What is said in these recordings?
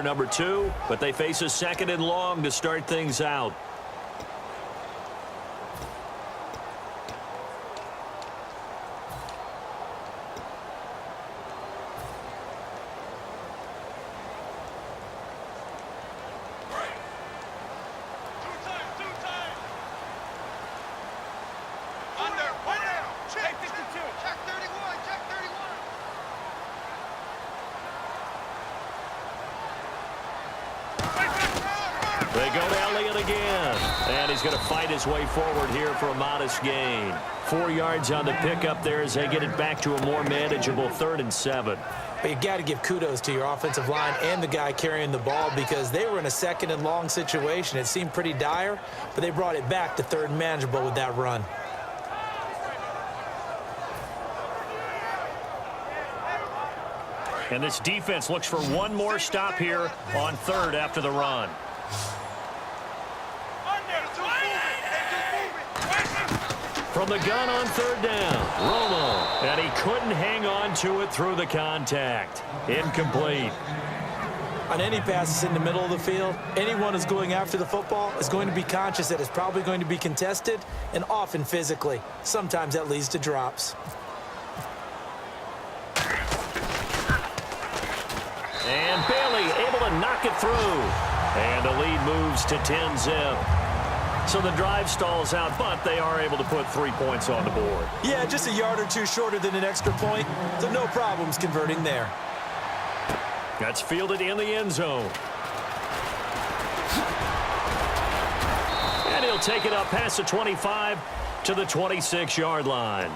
Number 2, but they face a 2nd and long to start things out. They go to Elliott again, and he's going to fight his way forward here for a modest gain. 4 yards on the pickup there as they get it back to a more manageable 3rd and 7. But you got to give kudos to your offensive line and the guy carrying the ball because they were in a 2nd and long situation. It seemed pretty dire, but they brought it back to 3rd and manageable with that run. And this defense looks for one more stop here on 3rd after the run. From the gun on 3rd down, Romo, and he couldn't hang on to it through the contact. Incomplete. On any passes in the middle of the field, anyone who's going after the football is going to be conscious that it's probably going to be contested and often physically. Sometimes that leads to drops. And Bailey able to knock it through. And the lead moves to 10-zip. So the drive stalls out, but they are able to put 3 points on the board. Yeah, just a yard or two shorter than an extra point, so no problems converting there. That's fielded in the end zone. And he'll take it up past the 25 to the 26-yard line.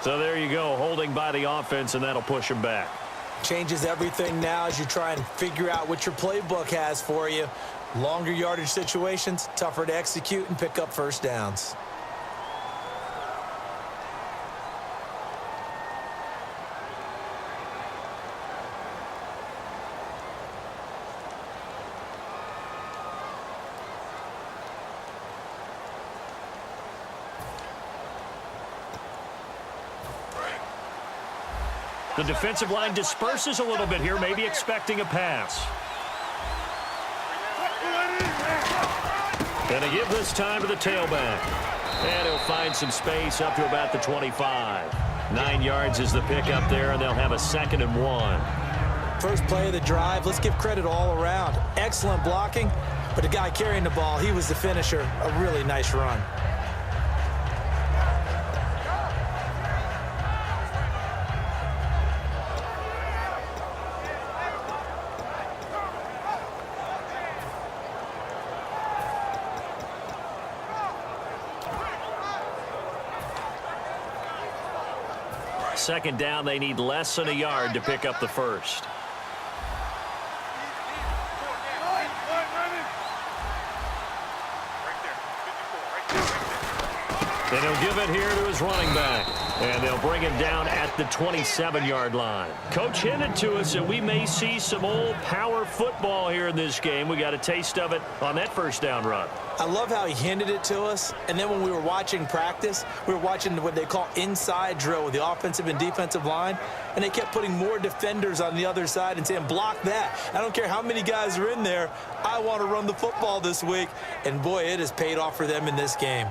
So there you go, holding by the offense, and that'll push him back. Changes everything now as you try and figure out what your playbook has for you. Longer yardage situations, tougher to execute and pick up first downs. The defensive line disperses a little bit here, maybe expecting a pass. And they give this time to the tailback. And he'll find some space up to about the 25. 9 yards is the pickup there, and they'll have a 2nd and 1. First play of the drive, let's give credit all around. Excellent blocking, but the guy carrying the ball, he was the finisher. A really nice run. Second down, they need less than a yard to pick up the first. And he'll give it here to his running back. And they'll bring him down at the 27-yard line. Coach hinted to us that we may see some old power football here in this game. We got a taste of it on that first down run. I love how he hinted it to us. And then when we were watching practice, we were watching what they call inside drill with the offensive and defensive line. And they kept putting more defenders on the other side and saying, block that. I don't care how many guys are in there. I want to run the football this week. And, boy, it has paid off for them in this game.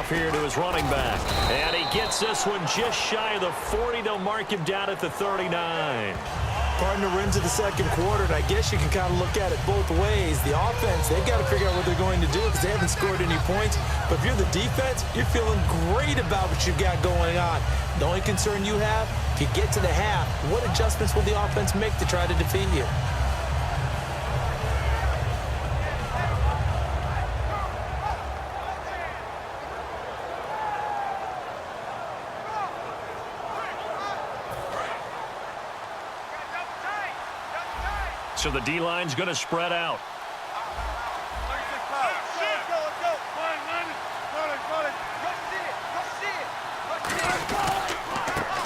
Here to his running back. And he gets this one just shy of the 40. They'll mark him down at the 39. Partner, we're into the second quarter, and I guess you can kind of look at it both ways. The offense, they've got to figure out what they're going to do because they haven't scored any points. But if you're the defense, you're feeling great about what you've got going on. The only concern you have, if you get to the half, what adjustments will the offense make to try to defeat you? So the D-line's going to spread out.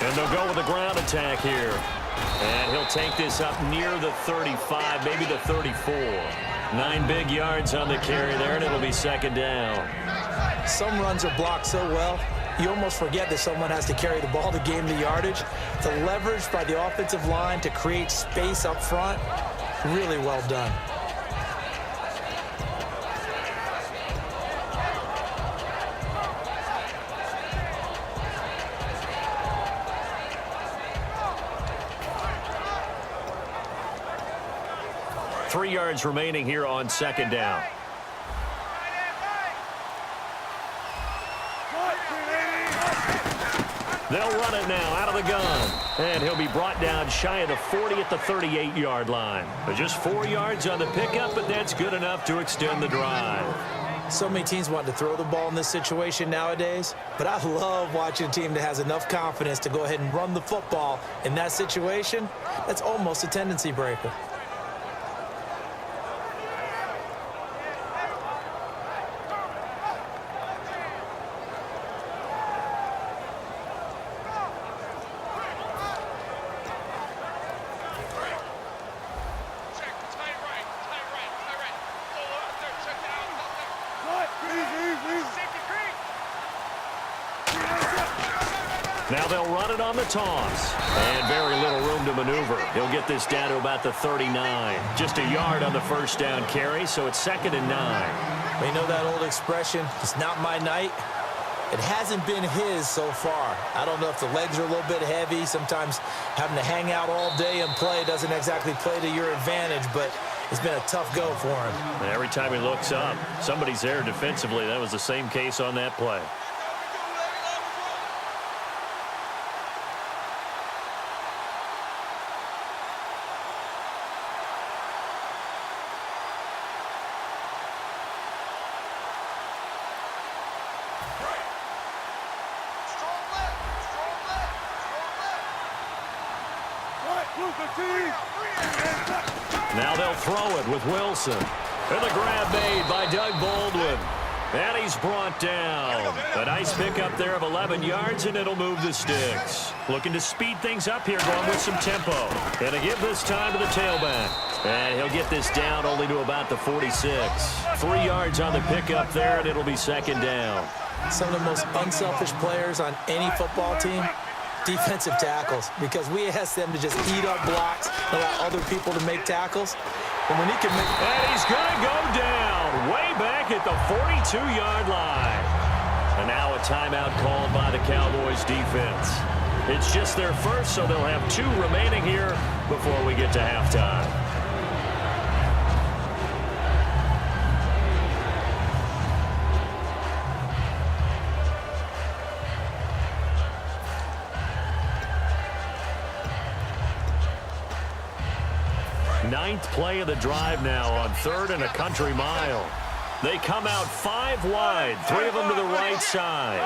And And they'll go with a ground attack here. And he'll take this up near the 35, maybe the 34. 9 big yards on the carry there, and it'll be second down. Some runs are blocked so well, you almost forget that someone has to carry the ball to gain the yardage. The leverage by the offensive line to create space up front, really well done. Three yards remaining here on second down. They'll run it now out of the gun. And he'll be brought down shy of the 40 at the 38-yard line. But just 4 yards on the pickup, but that's good enough to extend the drive. So many teams want to throw the ball in this situation nowadays, but I love watching a team that has enough confidence to go ahead and run the football in that situation. That's almost a tendency breaker. Now they'll run it on the toss. And very little room to maneuver. He'll get this down to about the 39. Just a yard on the first down carry, so it's 2nd and 9. You know that old expression, it's not my night? It hasn't been his so far. I don't know if the legs are a little bit heavy. Sometimes having to hang out all day and play doesn't exactly play to your advantage, but it's been a tough go for him. And every time he looks up, somebody's there defensively. That was the same case on that play. Now they'll throw it with Wilson. And the grab made by Doug Baldwin. And he's brought down. A nice pickup there of 11 yards, and it'll move the sticks. Looking to speed things up here, going with some tempo. And to give this time to the tailback. And he'll get this down only to about the 46. 3 yards on the pickup there, and it'll be second down. Some of the most unselfish players on any football team, defensive tackles, because we ask them to just eat up blocks, allow other people to make tackles. And when he can make... And he's going to go down way back at the 42-yard line. And now a timeout called by the Cowboys defense. It's just their first, so they'll have 2 remaining here before we get to halftime. Ninth play of the drive now on 3rd and a country mile. They come out 5 wide, 3 of them to the right side.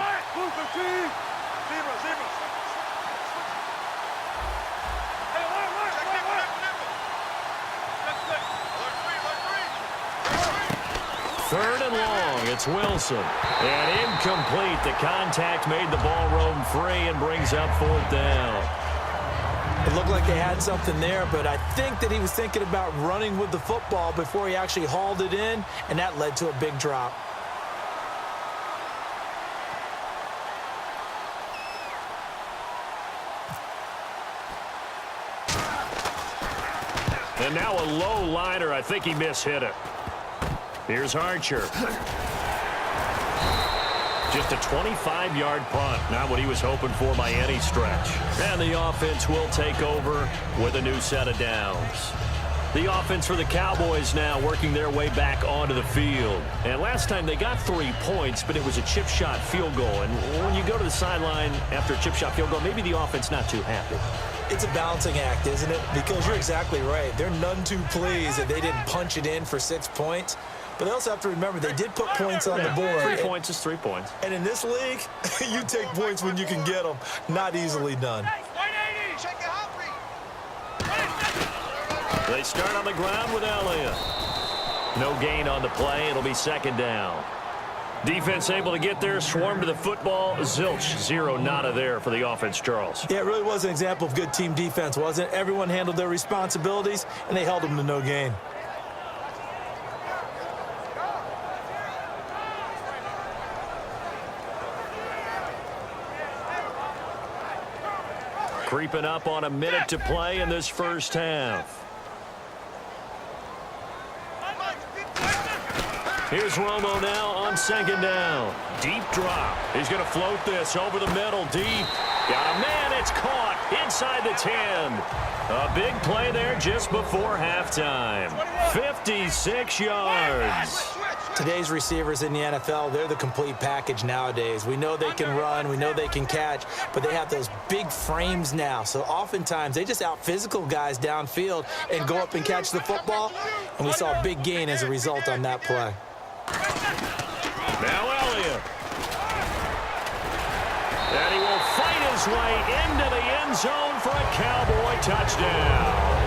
Third and long, it's Wilson. And incomplete. The contact made the ball roam free and brings up 4th down. It looked like they had something there, but I think that he was thinking about running with the football before he actually hauled it in, and that led to a big drop. And now a low liner. I think he mishit it. Here's Archer. Just a 25-yard punt. Not what he was hoping for by any stretch. And the offense will take over with a new set of downs. The offense for the Cowboys now working their way back onto the field. And last time they got 3 points, but it was a chip shot field goal. And when you go to the sideline after a chip shot field goal, maybe the offense not too happy. It's a balancing act, isn't it? Because you're exactly right. They're none too pleased that they didn't punch it in for 6 points. But they also have to remember they did put points on the board. 3 points is 3 points. And in this league, you take points when you can get them. Not easily done. They start on the ground with Elliott. No gain on the play. It'll be second down. Defense able to get there, swarm to the football. Zilch, zero, nada there for the offense, Charles. Yeah, it really was an example of good team defense, wasn't it? Everyone handled their responsibilities, and they held them to no gain. Creeping up on a minute to play in this first half. Here's Romo now on second down. Deep drop. He's going to float this over the middle, deep. Got a man, it's caught inside the 10. A big play there just before halftime. 56 yards. Today's receivers in the NFL, they're the complete package nowadays. We know they can run, we know they can catch, but they have those big frames now. So oftentimes they just out-physical guys downfield and go up and catch the football. And we saw a big gain as a result on that play. Now Elliott. And he will fight his way into the end zone for a Cowboy touchdown.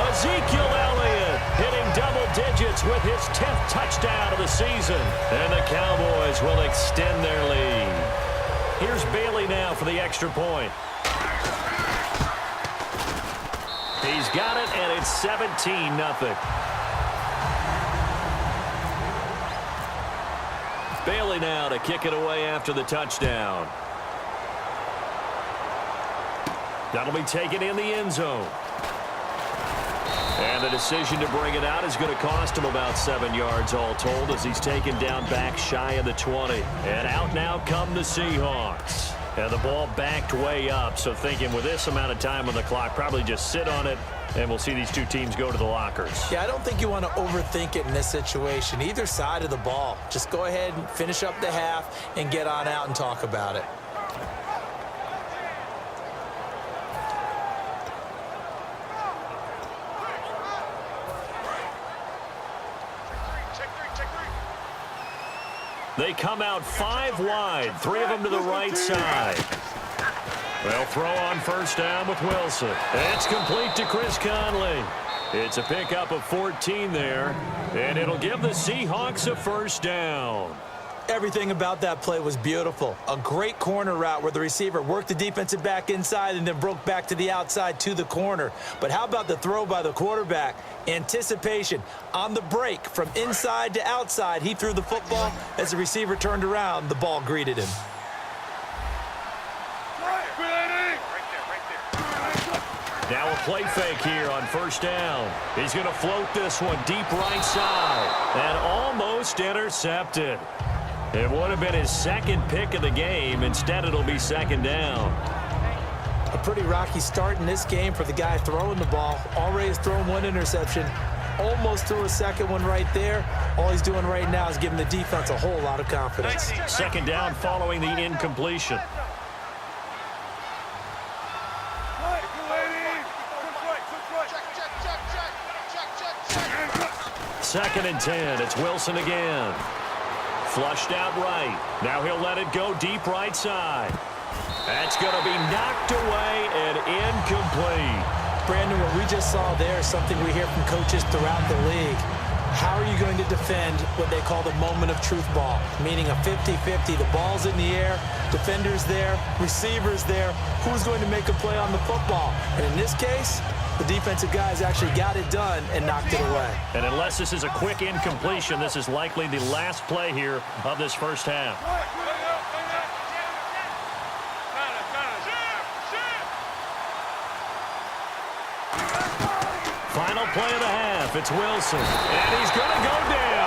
Ezekiel Elliott hitting double digits with his 10th touchdown of the season. And the Cowboys will extend their lead. Here's Bailey now for the extra point. He's got it, and it's 17-0. Bailey now to kick it away after the touchdown. That'll be taken in the end zone. And the decision to bring it out is going to cost him about 7 yards all told as he's taken down back shy of the 20. And out now come the Seahawks. And the ball backed way up, so thinking with this amount of time on the clock, probably just sit on it, and we'll see these two teams go to the lockers. Yeah, I don't think you want to overthink it in this situation. Either side of the ball. Just go ahead and finish up the half and get on out and talk about it. They come out 5 wide, 3 of them to the right side. They'll throw on first down with Wilson. It's complete to Chris Conley. It's a pickup of 14 there, and it'll give the Seahawks a first down. Everything about that play was beautiful. A great corner route where the receiver worked the defensive back inside and then broke back to the outside to the corner. But how about the throw by the quarterback? Anticipation. On the break from inside to outside, he threw the football. As the receiver turned around, the ball greeted him. Now a play fake here on first down. He's going to float this one deep right side and almost intercepted. It would have been his second pick of the game. Instead, it'll be second down. A pretty rocky start in this game for the guy throwing the ball. Already has thrown one interception. Almost threw a second one right there. All he's doing right now is giving the defense a whole lot of confidence. Second down following the incompletion. Second and 10. It's Wilson again. Flushed out right. Now he'll let it go deep right side. That's going to be knocked away and incomplete. Brandon, what we just saw there is something we hear from coaches throughout the league. How are you going to defend what they call the moment of truth ball, meaning a 50-50? The ball's in the air, defenders there, receivers there. Who's going to make a play on the football? And in this case, the defensive guys actually got it done and knocked it away. And unless this is a quick incompletion, this is likely the last play here of this first half. Final play of the half. It's Wilson. And he's going to go down.